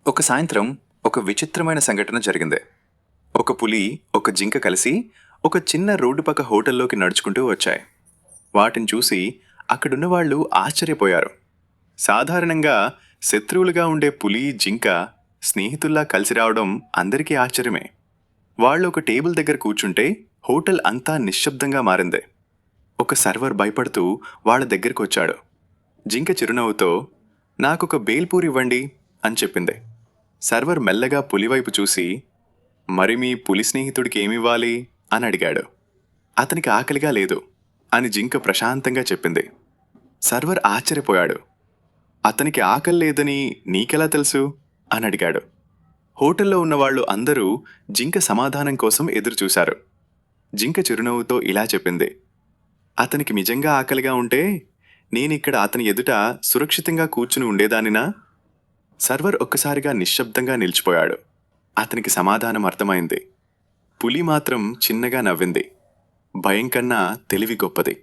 ఒక సాయంత్రం ఒక విచిత్రమైన సంఘటన జరిగింది. ఒక పులి, ఒక జింక కలిసి ఒక చిన్న రోడ్డు పక్క హోటల్లోకి నడుచుకుంటూ వచ్చాయి. వాటిని చూసి అక్కడున్న వాళ్ళు ఆశ్చర్యపోయారు. సాధారణంగా శత్రువులుగా ఉండే పులి, జింక స్నేహితుల్లా కలిసి రావడం అందరికీ ఆశ్చర్యమే. వాళ్ళు ఒక టేబుల్ దగ్గర కూర్చుంటే హోటల్ అంతా నిశ్శబ్దంగా మారింది. ఒక సర్వర్ భయపడుతూ వాళ్ళ దగ్గరకు వచ్చాడు. జింక చిరునవ్వుతో, నాకొక బేల్పూరి ఇవ్వండి అని చెప్పింది. సర్వర్ మెల్లగా పులివైపు చూసి, మరి మీ పులి స్నేహితుడికి ఏమివ్వాలి అని అడిగాడు. అతనికి ఆకలిగా లేదు అని జింక ప్రశాంతంగా చెప్పింది. సర్వర్ ఆశ్చర్యపోయాడు. అతనికి ఆకలి లేదని నీకెలా తెలుసు అని అడిగాడు. హోటల్లో ఉన్నవాళ్లు అందరూ జింక సమాధానం కోసం ఎదురుచూశారు. జింక చిరునవ్వుతో ఇలా చెప్పింది, అతనికి నిజంగా ఆకలిగా ఉంటే నేనిక్కడ అతని ఎదుట సురక్షితంగా కూర్చుని ఉండేదానినా? సర్వర్ ఒక్కసారిగా నిశ్శబ్దంగా నిలిచిపోయాడు. అతనికి సమాధానం అర్థమైంది. పులి మాత్రం చిన్నగా నవ్వింది. భయం కన్నా తెలివి గొప్పది.